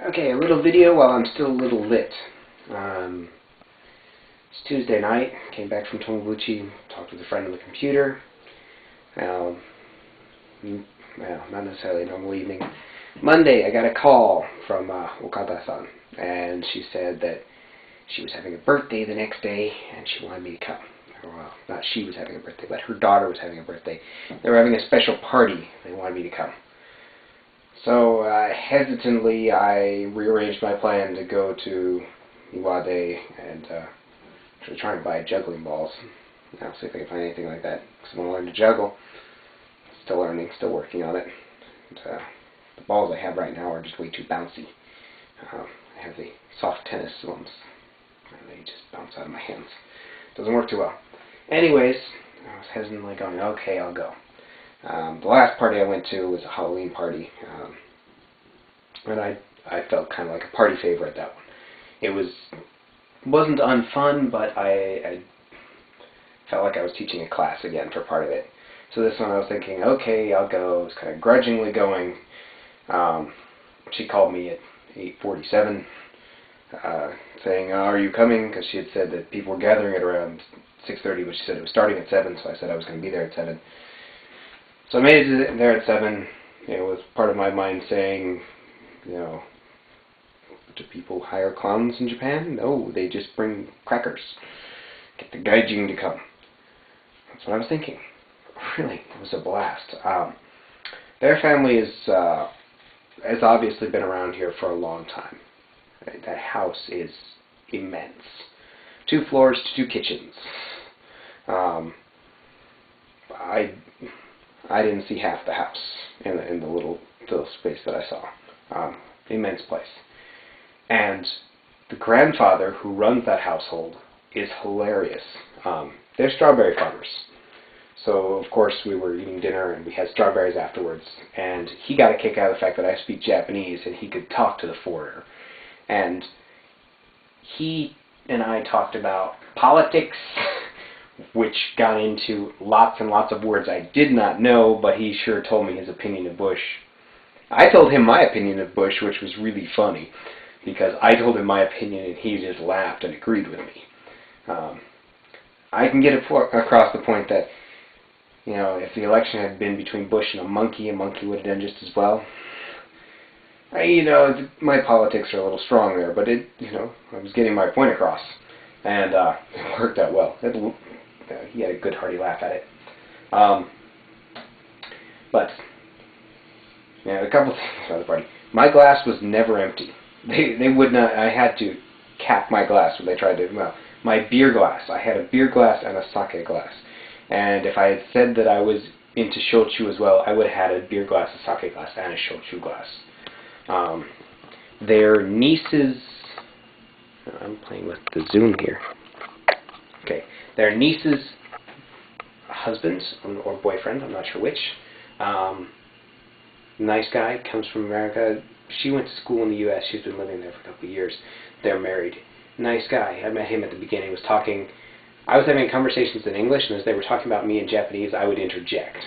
Okay, a little video while I'm still a little lit. It's Tuesday night, came back from Tomobuchi, talked with a friend on the computer. Well, not necessarily a normal evening. Monday, I got a call from Okada-san, and she said that she was having a birthday the next day, and she wanted me to come. Well, not she was having a birthday, but her daughter was having a birthday. They were having a special party. They wanted me to come. So, hesitantly, I rearranged my plan to go to Iwade and try and buy juggling balls. I'll see if I can find anything like that, because I want to learn to juggle. Still learning, still working on it. And, the balls I have right now are just way too bouncy. I have the soft tennis ones, and they just bounce out of my hands. Doesn't work too well. Anyways, I was hesitantly going, okay, I'll go. The last party I went to was a Halloween party, and I felt kind of like a party favor at that one. It wasn't unfun, but I felt like I was teaching a class again for part of it. So this one I was thinking, okay, I'll go. I was kind of grudgingly going. She called me at 8:47, saying, are you coming? Because she had said that people were gathering at around 6:30, but she said it was starting at 7, so I said I was going to be there at 7. So I made it there at 7. It was part of my mind saying, do people hire clowns in Japan? No, they just bring crackers. Get the gaijin to come. That's what I was thinking. Really, it was a blast. Their family has obviously been around here for a long time. Right? That house is immense. 2 floors, 2 kitchens. I didn't see half the house in the little space that I saw. Immense place. And the grandfather who runs that household is hilarious. They're strawberry farmers. So, of course, we were eating dinner and we had strawberries afterwards. And he got a kick out of the fact that I speak Japanese and he could talk to the foreigner. And he and I talked about politics, which got into lots and lots of words I did not know, but he sure told me his opinion of Bush. I told him my opinion of Bush, which was really funny, because I told him my opinion and he just laughed and agreed with me. I can get across the point that, if the election had been between Bush and a monkey would have done just as well. My politics are a little strong there, but I was getting my point across, and it worked out well. He had a good hearty laugh at it. But a couple things about the party. My glass was never empty. They would not. I had to cap my glass when they tried to. Well, my beer glass. I had a beer glass and a sake glass. And if I had said that I was into shochu as well, I would have had a beer glass, a sake glass, and a shochu glass. Their nieces. I'm playing with the zoom here. Okay, their niece's husband or boyfriend, I'm not sure which. Nice guy, comes from America. She went to school in the U.S. She's been living there for a couple of years. They're married. Nice guy. I met him at the beginning. I was having conversations in English, and as they were talking about me in Japanese, I would interject.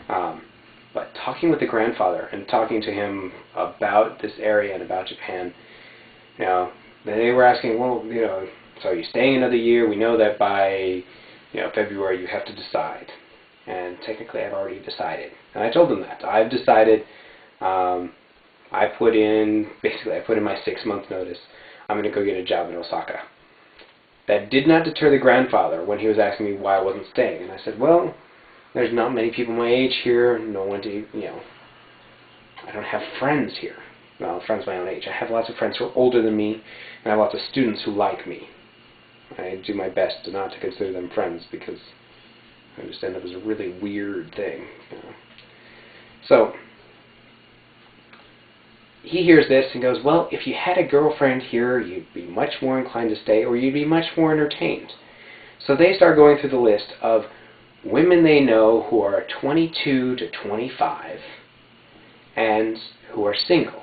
But talking with the grandfather and talking to him about this area and about Japan, they were asking, well, so are you staying another year? We know that by February you have to decide. And technically I've already decided. And I told them that. I've decided. I put in my 6-month notice. I'm going to go get a job in Osaka. That did not deter the grandfather when he was asking me why I wasn't staying. And I said, well, there's not many people my age here. No one to, I don't have friends here. Well, friends my own age. I have lots of friends who are older than me, and I have lots of students who like me. I do my best not to consider them friends because I understand that was a really weird thing. So, he hears this and goes, well, if you had a girlfriend here, you'd be much more inclined to stay, or you'd be much more entertained. So they start going through the list of women they know who are 22 to 25 and who are single.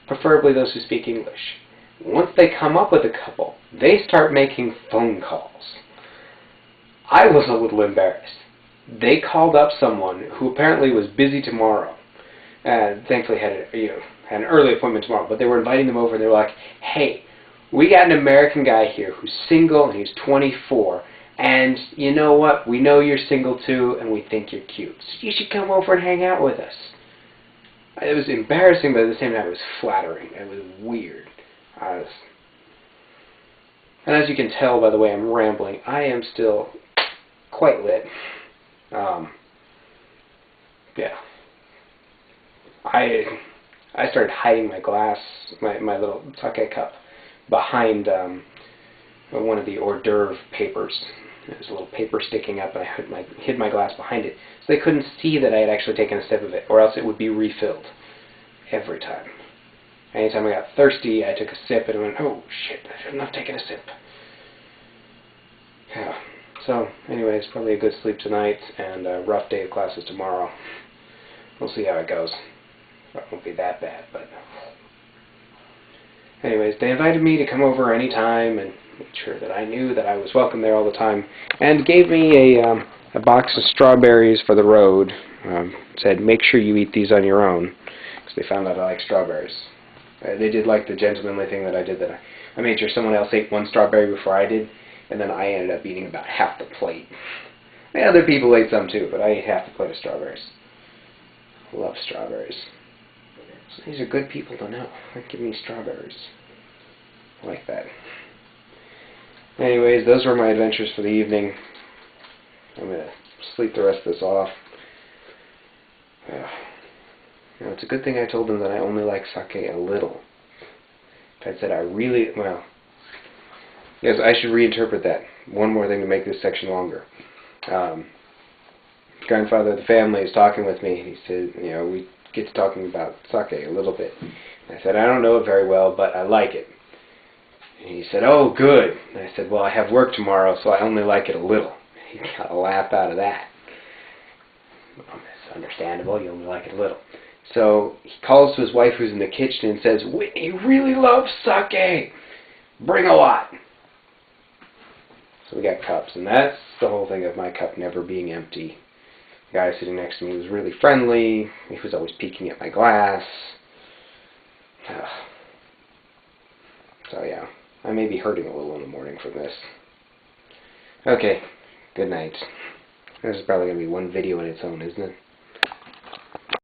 Preferably those who speak English. Once they come up with a couple, they start making phone calls. I was a little embarrassed. They called up someone who apparently was busy tomorrow. And thankfully had an early appointment tomorrow. But they were inviting them over, and they were like, "Hey, we got an American guy here who's single, and he's 24. And you know what? We know you're single too, and we think you're cute. So you should come over and hang out with us." It was embarrassing, but at the same time, it was flattering. It was weird. And as you can tell by the way I'm rambling, I am still quite lit. Yeah. I started hiding my glass, my little sake cup, behind one of the hors d'oeuvre papers. There's a little paper sticking up, and I hid my glass behind it, so they couldn't see that I had actually taken a sip of it, or else it would be refilled every time. Anytime I got thirsty, I took a sip and went, "Oh shit, I shouldn't have taken a sip." Yeah. So, anyways, probably a good sleep tonight, and a rough day of classes tomorrow. We'll see how it goes. It won't be that bad, but... Anyways, they invited me to come over anytime and made sure that I knew that I was welcome there all the time, and gave me a box of strawberries for the road. Said, "Make sure you eat these on your own," because they found out I like strawberries. They did like the gentlemanly thing that I did, that I made sure someone else ate one strawberry before I did, and then I ended up eating about half the plate. And other people ate some too, but I ate half the plate of strawberries. I love strawberries. So these are good people to know. They give me strawberries. I like that. Anyways, those were my adventures for the evening. I'm going to sleep the rest of this off. You know, it's a good thing I told them that I only like sake a little. If I'd said I really... Well, yes, I should reinterpret that. One more thing to make this section longer. Grandfather of the family is talking with me. He said, you know, we get to talking about sake a little bit. And I said, "I don't know it very well, but I like it." And he said, "Oh, good." And I said, "Well, I have work tomorrow, so I only like it a little." He got a laugh out of that. Well, that's understandable. You only like it a little. So he calls to his wife who's in the kitchen and says, "Whitney really loves sake. Bring a lot." So we got cups, and that's the whole thing of my cup never being empty. The guy sitting next to me was really friendly. He was always peeking at my glass. So yeah, I may be hurting a little in the morning from this. Okay, good night. This is probably going to be one video in its own, isn't it?